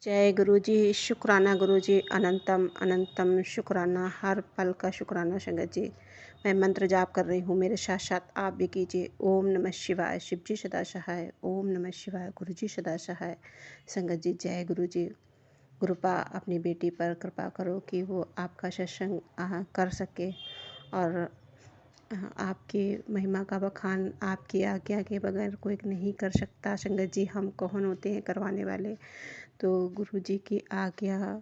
जय गुरु जी। शुक्राना गुरु जी, अनंतम अनंतम शुक्राना, हर पल का शुक्राना संगत जी। मैं मंत्र जाप कर रही हूँ, मेरे साथ साथ आप भी कीजिए। ओम नमः शिवाय, शिव जी सदा सहाय। ओम नमः शिवाय, गुरु जी सदा सहाय। संगत जी, जय गुरु जी। गुरुपा अपनी बेटी पर कृपा करो कि वो आपका सत्संग कर सके और आपकी महिमा का बखान आपकी आज्ञा के बगैर कोई नहीं कर सकता। संगत जी, हम कौन होते हैं करवाने वाले। तो गुरु जी की आज्ञा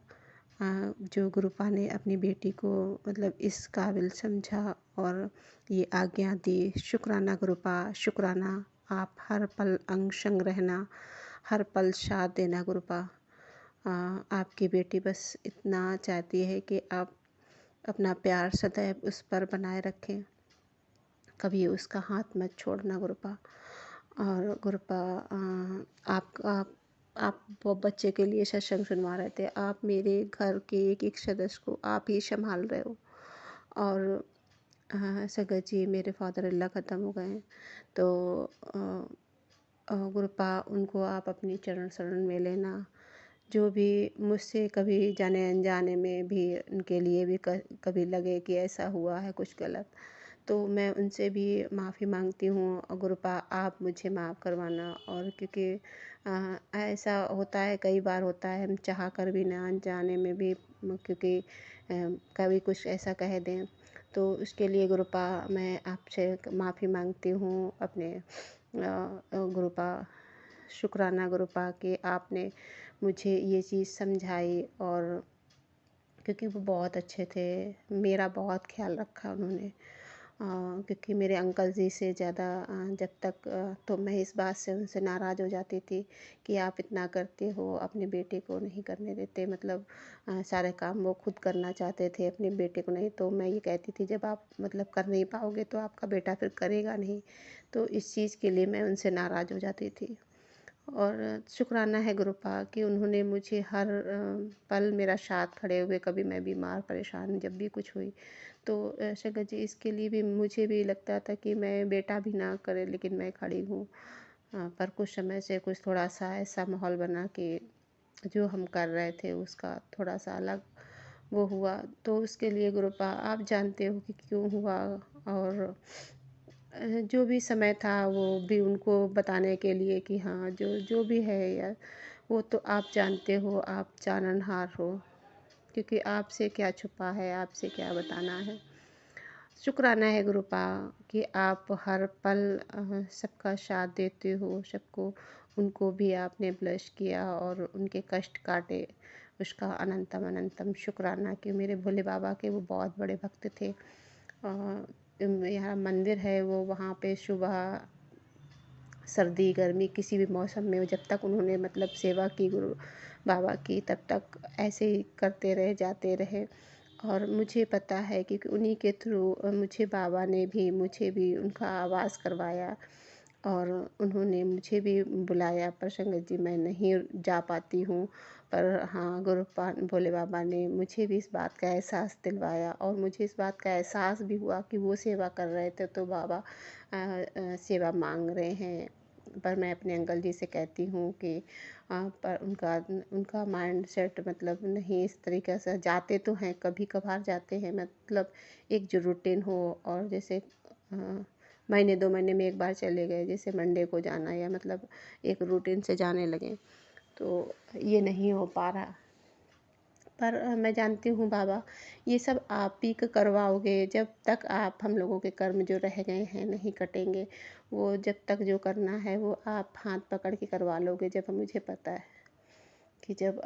जो गुरुपा ने अपनी बेटी को मतलब इस काबिल समझा और ये आज्ञा दी। शुक्राना गुरुपा, शुक्राना। आप हर पल अंग संग रहना, हर पल साथ देना गुरुपा। आपकी बेटी बस इतना चाहती है कि आप अपना प्यार सदैव उस पर बनाए रखें, कभी उसका हाथ मत छोड़ना गुरुपा। और गुरुपा आप वो बच्चे के लिए सत्संग सुनवा रहे थे। आप मेरे घर के एक एक सदस्य को आप ही संभाल रहे हो। और संगत जी, मेरे फादर अल्लाह ख़त्म हो गए हैं, तो गुरुपा उनको आप अपनी चरण शरण में लेना। जो भी मुझसे कभी जाने अनजाने में भी उनके लिए भी कभी लगे कि ऐसा हुआ है कुछ गलत, तो मैं उनसे भी माफ़ी मांगती हूँ। और गुरुपा आप मुझे माफ़ करवाना। और क्योंकि ऐसा होता है, कई बार होता है, हम चाह कर भी ना अनजाने में भी क्योंकि कभी कुछ ऐसा कह दें, तो उसके लिए गुरुपा मैं आपसे माफ़ी मांगती हूँ अपने गुरुपा। शुक्राना गुरुपा कि आपने मुझे ये चीज़ समझाई। और क्योंकि वो बहुत अच्छे थे, मेरा बहुत ख्याल रखा उन्होंने। क्योंकि मेरे अंकल जी से ज़्यादा जब तक तो मैं इस बात से उनसे नाराज़ हो जाती थी कि आप इतना करते हो, अपने बेटे को नहीं करने देते। मतलब सारे काम वो खुद करना चाहते थे, अपने बेटे को नहीं। तो मैं ये कहती थी, जब आप मतलब कर नहीं पाओगे तो आपका बेटा फिर करेगा नहीं। तो इस चीज़ के लिए मैं उनसे नाराज़ हो जाती थी। और शुक्राना है गुरुपा कि उन्होंने मुझे हर पल मेरा साथ खड़े हुए, कभी मैं बीमार परेशान जब भी कुछ हुई तो शंकर जी, इसके लिए भी मुझे भी लगता था कि मैं बेटा भी ना करे लेकिन मैं खड़ी हूँ। पर कुछ समय से कुछ थोड़ा सा ऐसा माहौल बना कि जो हम कर रहे थे उसका थोड़ा सा अलग वो हुआ। तो उसके लिए गुरुपा आप जानते हो कि क्यों हुआ। और जो भी समय था वो भी उनको बताने के लिए कि हाँ, जो जो भी है यार, वो तो आप जानते हो, आप जाननहार हो। क्योंकि आपसे क्या छुपा है, आपसे क्या बताना है। शुक्राना है गुरुपा कि आप हर पल सबका साथ देते हो, सबको उनको भी आपने ब्लेस किया और उनके कष्ट काटे। उसका अनंतम अनंतम शुक्राना कि मेरे भोले बाबा के वो बहुत बड़े भक्त थे। यहाँ मंदिर है, वो वहाँ पे सुबह सर्दी गर्मी किसी भी मौसम में जब तक उन्होंने मतलब सेवा की गुरु बाबा की, तब तक ऐसे ही करते रहे, जाते रहे। और मुझे पता है क्योंकि उन्हीं के थ्रू मुझे भी उनका आवाज़ करवाया और उन्होंने मुझे भी बुलाया। पर संगत जी, मैं नहीं जा पाती हूँ, पर हाँ, भोले बाबा ने मुझे भी इस बात का एहसास दिलवाया और मुझे इस बात का एहसास भी हुआ कि वो सेवा कर रहे थे तो बाबा सेवा मांग रहे हैं। पर मैं अपने अंकल जी से कहती हूँ कि पर उनका उनका माइंड सेट मतलब नहीं इस तरीके से। जाते तो हैं, कभी कभार जाते हैं, मतलब एक जो रूटीन हो। और जैसे महीने 2 महीने में एक बार चले गए, जैसे मंडे को जाना, या मतलब एक रूटीन से जाने लगे, तो ये नहीं हो पा रहा। पर मैं जानती हूँ बाबा, ये सब आप ही करवाओगे। जब तक आप हम लोगों के कर्म जो रह गए हैं नहीं कटेंगे, वो जब तक जो करना है वो आप हाथ पकड़ के करवा लोगे। जब मुझे पता है कि जब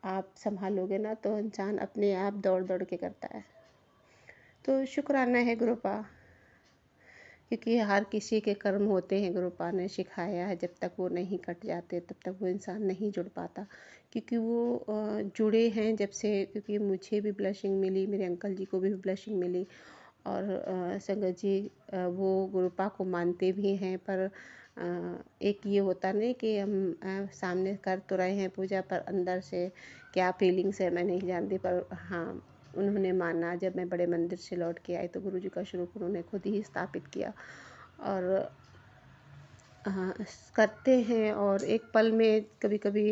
आप संभालोगे ना तो इंसान अपने आप दौड़ दौड़ के करता है। तो शुक्राना है गुरुपा, क्योंकि हर किसी के कर्म होते हैं। गुरुपा ने सिखाया है, जब तक वो नहीं कट जाते तब तक वो इंसान नहीं जुड़ पाता। क्योंकि वो जुड़े हैं जब से, क्योंकि मुझे भी ब्लेसिंग मिली, मेरे अंकल जी को भी ब्लेसिंग मिली। और संगत जी वो गुरुपा को मानते भी हैं, पर एक ये होता नहीं कि हम सामने कर तो रहे हैं पूजा, पर अंदर से क्या फीलिंग्स है मैं नहीं जानती। पर हाँ, उन्होंने माना। जब मैं बड़े मंदिर से लौट के आई तो गुरु जी का स्वरूप उन्होंने खुद ही स्थापित किया। और हाँ, करते हैं। और एक पल में कभी कभी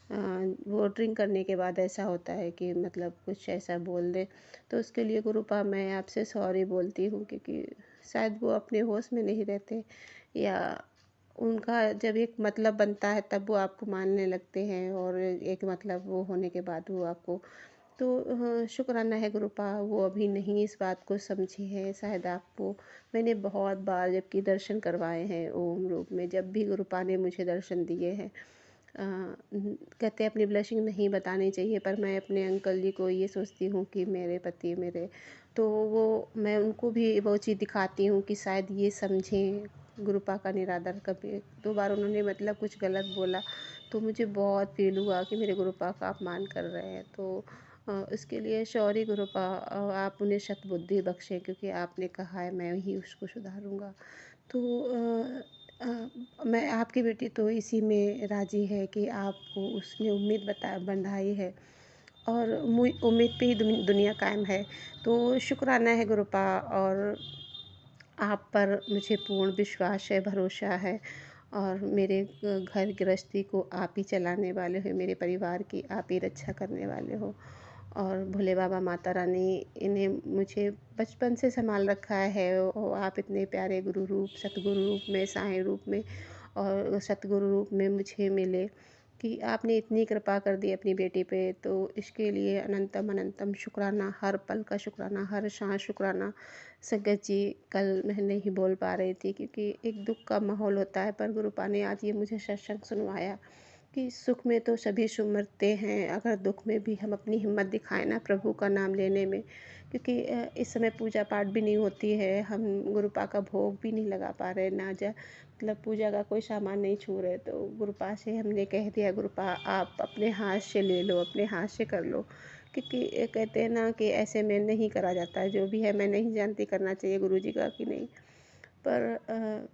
वो ड्रिंक करने के बाद ऐसा होता है कि मतलब कुछ ऐसा बोल दे, तो उसके लिए गुरुपा मैं आपसे सॉरी बोलती हूँ, क्योंकि शायद वो अपने होश में नहीं रहते, या उनका जब एक मतलब बनता है तब वो आपको मानने लगते हैं, और एक मतलब वो होने के बाद वो आपको, तो शुक्राना है गुरुपा वो अभी नहीं इस बात को समझे हैं। शायद आपको मैंने बहुत बार जबकि दर्शन करवाए हैं ओम रूप में, जब भी गुरुपा ने मुझे दर्शन दिए हैं, कहते हैं अपनी ब्लशिंग नहीं बतानी चाहिए, पर मैं अपने अंकल जी को ये सोचती हूँ कि मेरे पति मेरे, तो वो मैं उनको भी वो चीज़ दिखाती हूँ कि शायद ये समझें गुरुपा का निरादर। कभी 2 बार उन्होंने मतलब कुछ गलत बोला, तो मुझे बहुत फील हुआ कि मेरे गुरुपा का अपमान कर रहे हैं, तो इसके लिए सॉरी गुरुपा, आप उन्हें सद्बुद्धि बख्शें, क्योंकि आपने कहा है मैं ही उसको सुधारूँगा। तो मैं आपकी बेटी तो इसी में राज़ी है कि आपको उसने उम्मीद बंधाई है, और उम्मीद पे ही दुनिया कायम है। तो शुक्राना है गुरुपा, और आप पर मुझे पूर्ण विश्वास है, भरोसा है, और मेरे घर गृहस्थी को आप ही चलाने वाले हो, मेरे परिवार की आप ही रक्षा करने वाले हो। और भोले बाबा माता रानी इन्हें मुझे बचपन से संभाल रखा है, और आप इतने प्यारे गुरु रूप सतगुरु रूप में साईं रूप में और सतगुरु रूप में मुझे मिले, कि आपने इतनी कृपा कर दी अपनी बेटी पे, तो इसके लिए अनंतम अनंतम शुक्राना, हर पल का शुक्राना, हर सांस शुक्राना। संगत जी, कल मैं नहीं बोल पा रही थी क्योंकि एक दुख का माहौल होता है, पर गुरुपा ने आज ये मुझे सत्संग सुनवाया कि सुख में तो सभी सुमरते हैं, अगर दुख में भी हम अपनी हिम्मत दिखाएं ना प्रभु का नाम लेने में, क्योंकि इस समय पूजा पाठ भी नहीं होती है, हम गुरुपा का भोग भी नहीं लगा पा रहे, ना जा मतलब पूजा का कोई सामान नहीं छू रहे, तो गुरुपा से हमने कह दिया गुरुपा आप अपने हाथ से ले लो, अपने हाथ से कर लो, क्योंकि ये कहते हैं ना कि ऐसे में नहीं करा जाता है, जो भी है मैं नहीं जानती करना चाहिए गुरु जी का कि नहीं, पर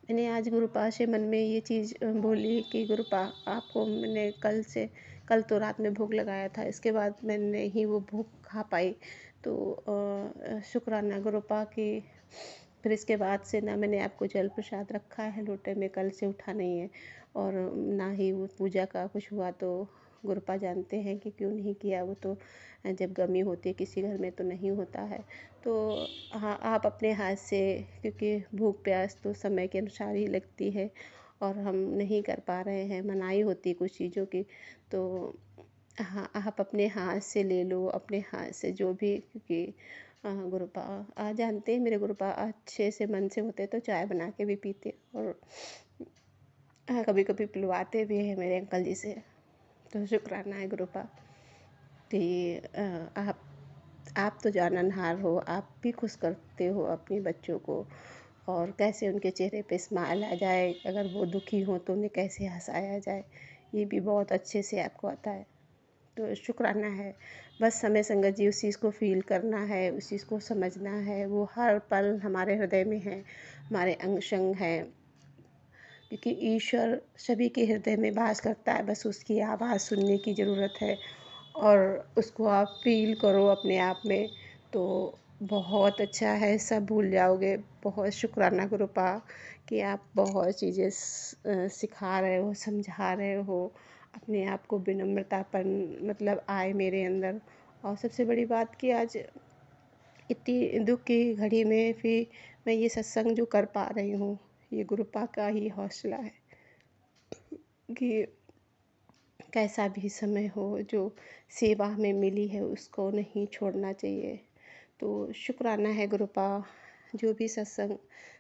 मैंने आज गुरुपा से मन में ये चीज़ बोली कि गुरुपा आपको मैंने कल तो रात में भोग लगाया था, इसके बाद मैं नहीं वो भोग खा पाई, तो शुक्राना गुरुपा की फिर इसके बाद से ना मैंने आपको जल प्रसाद रखा है लोटे में, कल से उठा नहीं है, और ना ही वो पूजा का कुछ हुआ, तो गुरुपा जानते हैं कि क्यों नहीं किया, वो तो जब गमी होती है किसी घर में तो नहीं होता है, तो हाँ आप अपने हाथ से, क्योंकि भूख प्यास तो समय के अनुसार ही लगती है, और हम नहीं कर पा रहे हैं, मनाही होती है कुछ चीज़ों की, तो हाँ आप अपने हाथ से ले लो, अपने हाथ से जो भी, क्योंकि गुरुपा जानते हैं मेरे गुरुपा अच्छे से मन से होते तो चाय बना के भी पीते, और कभी कभी पिलवाते भी हैं मेरे अंकल जी से, तो शुक्राना है गुरुपा कि आप तो जाननहार हो, आप भी खुश करते हो अपने बच्चों को, और कैसे उनके चेहरे पे स्माइल आ जाए, अगर वो दुखी हो तो उन्हें कैसे हंसाया जाए, ये भी बहुत अच्छे से आपको आता है, तो शुक्राना है। बस समय संगत जी उस चीज़ को फील करना है, उस चीज़ को समझना है, वो हर पल हमारे हृदय में है, हमारे अंग संग है, क्योंकि ईश्वर सभी के हृदय में वास करता है, बस उसकी आवाज़ सुनने की ज़रूरत है, और उसको आप फील करो अपने आप में, तो बहुत अच्छा है, सब भूल जाओगे। बहुत शुक्राना गुरुपा कि आप बहुत चीज़ें सिखा रहे हो, समझा रहे हो, अपने आप को विनम्रतापन मतलब आए मेरे अंदर, और सबसे बड़ी बात कि आज इतनी दुख की घड़ी में भी मैं ये सत्संग जो कर पा रही हूँ, ये गुरुपा का ही हौसला है, कि कैसा भी समय हो, जो सेवा हमें मिली है उसको नहीं छोड़ना चाहिए, तो शुक्राना है गुरुपा। जो भी सत्संग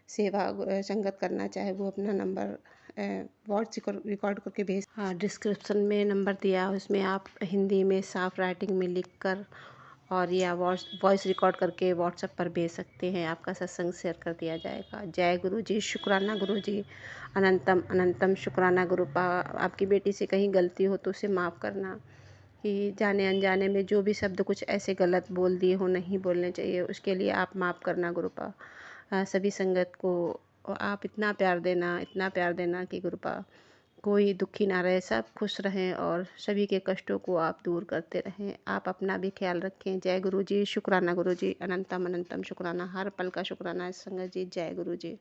सेवा संगत करना चाहे वो अपना नंबर वॉइस रिकॉर्ड करके भेज, हाँ डिस्क्रिप्शन में नंबर दिया है, उसमें आप हिंदी में साफ राइटिंग में लिख कर और या वॉइस रिकॉर्ड करके व्हाट्सएप पर भेज सकते हैं, आपका सत्संग शेयर कर दिया जाएगा। जय गुरु जी, शुक्राना गुरु जी, अनंतम अनंतम शुक्राना गुरुपा। आपकी बेटी से कहीं गलती हो तो उसे माफ़ करना, कि जाने अनजाने में जो भी शब्द कुछ ऐसे गलत बोल दिए हो, नहीं बोलने चाहिए, उसके लिए आप माफ़ करना गुरुपा। सभी संगत को आप इतना प्यार देना, इतना प्यार देना कि गुरुपा कोई दुखी ना रहे, सब खुश रहें, और सभी के कष्टों को आप दूर करते रहें। आप अपना भी ख्याल रखें। जय गुरु जी, शुक्राना गुरु जी, अनंतम अनंतम शुक्राना, हर पल का शुक्राना संगत जी। जय गुरु जी।